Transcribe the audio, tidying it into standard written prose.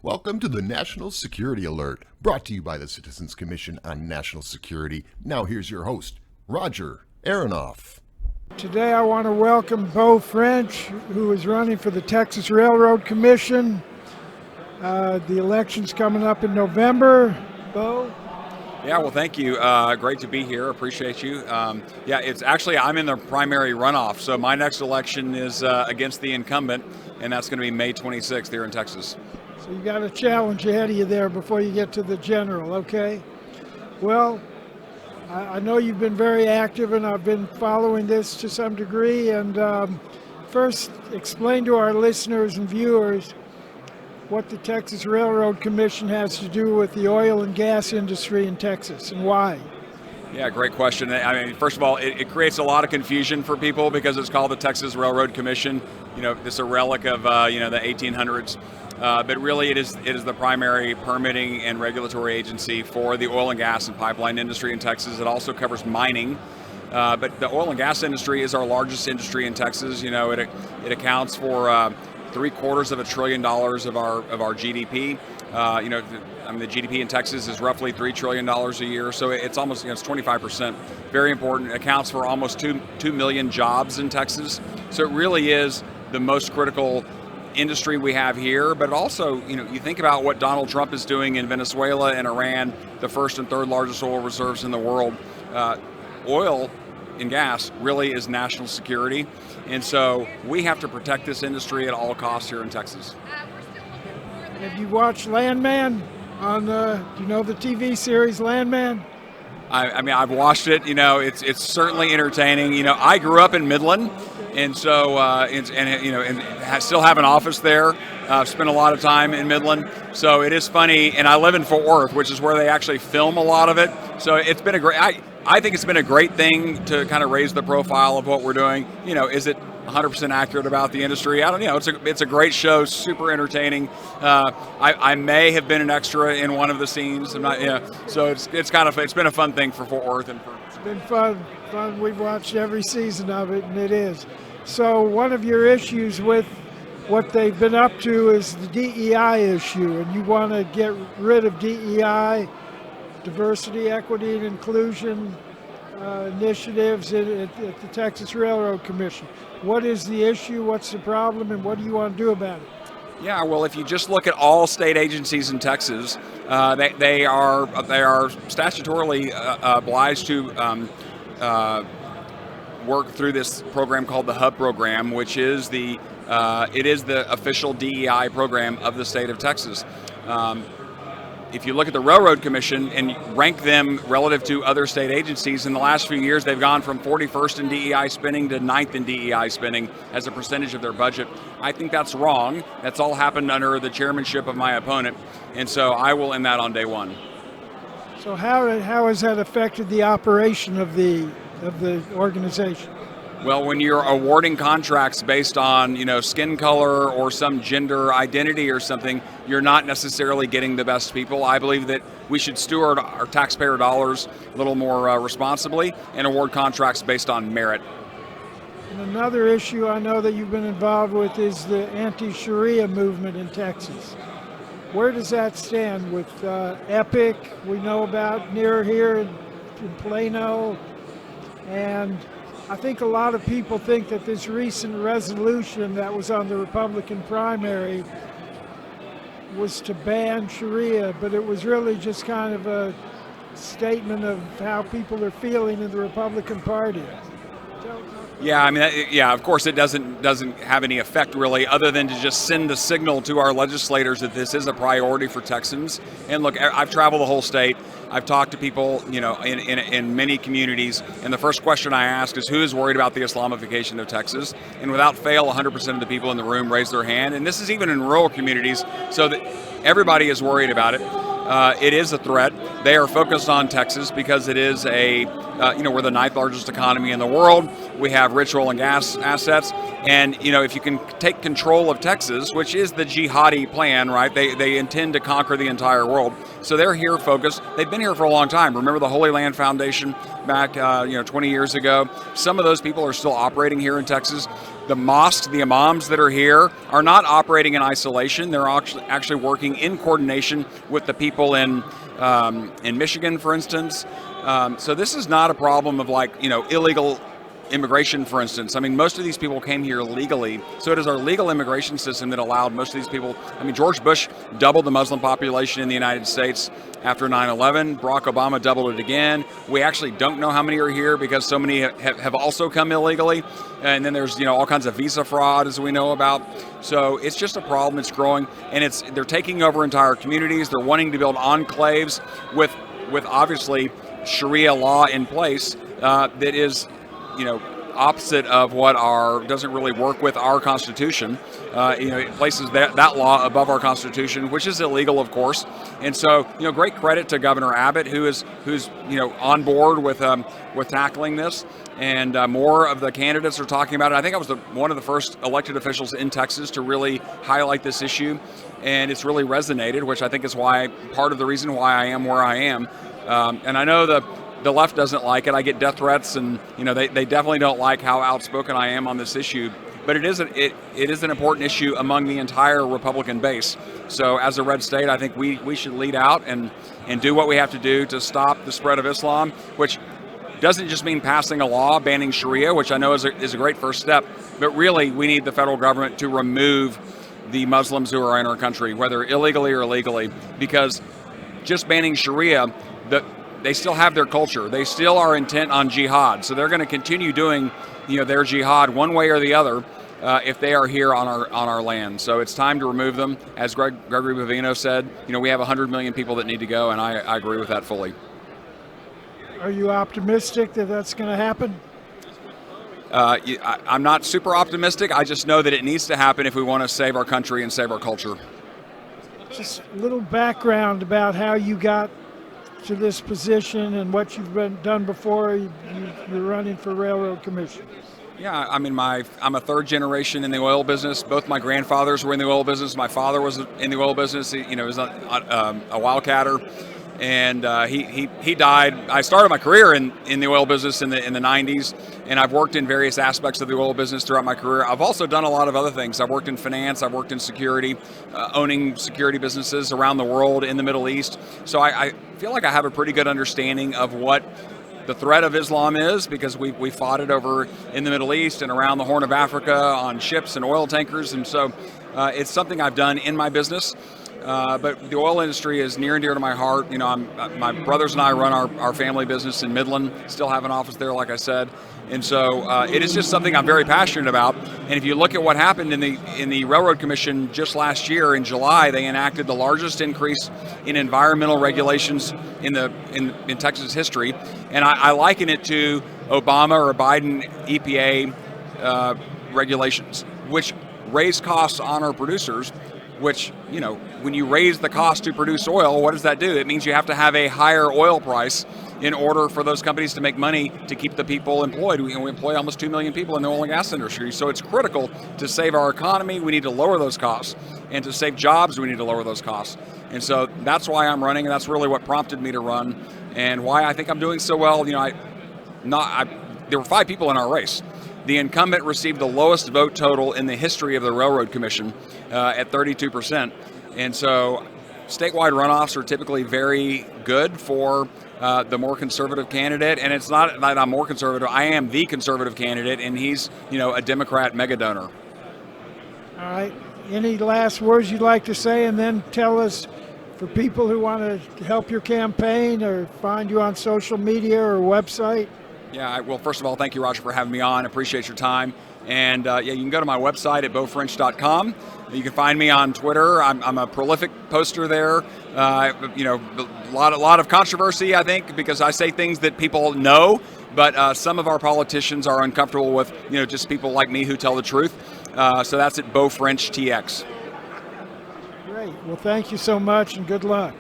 Welcome to the National Security Alert, brought to you by the Citizens Commission on National Security. Now here's your host, Roger Aronoff. Today I want to welcome Bo French, who is running for the Texas Railroad Commission. The election's coming up in November. Bo? Yeah, well, thank you. Great to be here. Appreciate you. It's actually, I'm in the primary runoff, so my next election is against the incumbent, and that's going to be May 26th here in Texas. So you got a challenge ahead of you there before you get to the general, okay? Well, I know you've been very active, and I've been following this to some degree. And first, explain to our listeners and viewers what the Texas Railroad Commission has to do with the oil and gas industry in Texas, and why. Yeah, great question. I mean, first of all, it creates a lot of confusion for people because it's called the Texas Railroad Commission. You know, it's a relic of the 1800s. But really, it is the primary permitting and regulatory agency for the oil and gas and pipeline industry in Texas. It also covers mining. But the oil and gas industry is our largest industry in Texas. You know, it accounts for $750 billion of our GDP. The GDP in Texas is roughly $3 trillion a year, so it's almost it's 25%. Very important. It accounts for almost 2 million jobs in Texas. So it really is the most critical industry we have here. But also, you think about what Donald Trump is doing in Venezuela and Iran, the first and third largest oil reserves in the world. Oil and gas really is national security, and so we have to protect this industry at all costs here in Texas. Have you watched Landman on do you know the TV series Landman? I mean, I've watched it. It's certainly entertaining. I grew up in Midland, and so and still have an office there. I've spent a lot of time in Midland, so it is funny. And I live in Fort Worth, which is where they actually film a lot of it. So it's been a great. I think it's been a great thing to kind of raise the profile of what we're doing. Is it 100% accurate about the industry? I don't know. It's a great show, super entertaining. I may have been an extra in one of the scenes. I'm not. So it's been a fun thing for Fort Worth and for. It's been fun. We've watched every season of it, and it is. So one of your issues with what they've been up to is the DEI issue, and you want to get rid of DEI, diversity, equity, and inclusion initiatives at the Texas Railroad Commission. What is the issue? What's the problem? And what do you want to do about it? Yeah, well, if you just look at all state agencies in Texas, they are statutorily obliged to work through this program called the HUB program, which is the official DEI program of the state of Texas. If you look at the Railroad Commission and rank them relative to other state agencies, in the last few years they've gone from 41st in DEI spending to 9th in DEI spending as a percentage of their budget. I think that's wrong. That's all happened under the chairmanship of my opponent, and so I will end that on day one. So how has that affected the operation of the organization? Well, when you're awarding contracts based on, skin color or some gender identity or something, you're not necessarily getting the best people. I believe that we should steward our taxpayer dollars a little more responsibly and award contracts based on merit. And another issue I know that you've been involved with is the anti-Sharia movement in Texas. Where does that stand with EPIC, we know about near here in Plano, and I think a lot of people think that this recent resolution that was on the Republican primary was to ban Sharia, but it was really just kind of a statement of how people are feeling in the Republican Party. Yeah, of course it doesn't have any effect really, other than to just send the signal to our legislators that this is a priority for Texans. And look, I've traveled the whole state. I've talked to people, in many communities, and the first question I ask is who is worried about the Islamification of Texas? And without fail, 100% of the people in the room raise their hand. And this is even in rural communities, so that everybody is worried about it. It is a threat. They are focused on Texas because it is we're the 9th largest economy in the world. We have rich oil and gas assets. And, if you can take control of Texas, which is the jihadi plan, right? They intend to conquer the entire world. So they're here focused. They've been here for a long time. Remember the Holy Land Foundation back, 20 years ago? Some of those people are still operating here in Texas. the mosques, the imams that are here are not operating in isolation. They're actually working in coordination with the people in Michigan, for instance. So this is not a problem of illegal immigration, for instance. I mean, most of these people came here legally, so it is our legal immigration system that allowed most of these people. I mean, George Bush doubled the Muslim population in the United States after 9/11. Barack Obama doubled it again. We actually don't know how many are here because so many have also come illegally. And then there's all kinds of visa fraud, as we know about. So it's just a problem. It's growing, and they're taking over entire communities. They're wanting to build enclaves with obviously Sharia law in place that is opposite of what doesn't really work with our Constitution. It places that law above our Constitution, which is illegal, of course. And so, great credit to Governor Abbott, who's on board with tackling this. And more of the candidates are talking about it. I think I was one of the first elected officials in Texas to really highlight this issue, and it's really resonated, which I think is part of the reason why I am where I am. And I know the left doesn't like it. I get death threats, and they definitely don't like how outspoken I am on this issue. But it is an important issue among the entire Republican base. So as a red state, I think we should lead out and do what we have to do to stop the spread of Islam, which doesn't just mean passing a law banning Sharia, which I know is a great first step, but really we need the federal government to remove the Muslims who are in our country, whether illegally or legally, because just banning Sharia, they still have their culture. They still are intent on jihad. So they're going to continue doing, their jihad one way or the other if they are here on our land. So it's time to remove them. As Gregory Bovino said, we have 100 million people that need to go, and I agree with that fully. Are you optimistic that that's going to happen? I'm not super optimistic. I just know that it needs to happen if we want to save our country and save our culture. Just a little background about how you got to this position and what you've done before you're running for Railroad Commission. Yeah, I mean, I'm a third generation in the oil business. Both my grandfathers were in the oil business. My father was in the oil business. He was a wildcatter, and he died. I started my career in the oil business in the 90s, and I've worked in various aspects of the oil business throughout my career. I've also done a lot of other things. I've worked in finance. I've worked in security, owning security businesses around the world, in the Middle East. So I feel like I have a pretty good understanding of what the threat of Islam is, because we fought it over in the Middle East and around the Horn of Africa on ships and oil tankers. And so it's something I've done in my business. But the oil industry is near and dear to my heart. My brothers and I run our family business in Midland, still have an office there, like I said. And so it is just something I'm very passionate about. And if you look at what happened in the Railroad Commission just last year in July, they enacted the largest increase in environmental regulations in Texas history. And I liken it to Obama or Biden EPA regulations, which raise costs on our producers. Which, when you raise the cost to produce oil, what does that do? It means you have to have a higher oil price in order for those companies to make money to keep the people employed. We employ almost 2 million people in the oil and gas industry. So it's critical to save our economy. We need to lower those costs. And to save jobs, we need to lower those costs. And so that's why I'm running, and that's really what prompted me to run, and why I think I'm doing so well. There were 5 people in our race. The incumbent received the lowest vote total in the history of the Railroad Commission at 32%. And so statewide runoffs are typically very good for the more conservative candidate. And it's not that I'm more conservative. I am the conservative candidate, and he's, a Democrat mega donor. All right. Any last words you'd like to say? And then tell us, for people who want to help your campaign or find you on social media or website. Yeah, well, first of all, thank you, Roger, for having me on. I appreciate your time. And you can go to my website at beaufrench.com. You can find me on Twitter. I'm a prolific poster there. A lot of controversy, I think, because I say things that people know, but some of our politicians are uncomfortable with, just people like me who tell the truth. So that's at BeauFrenchTX. Great. Well, thank you so much, and good luck.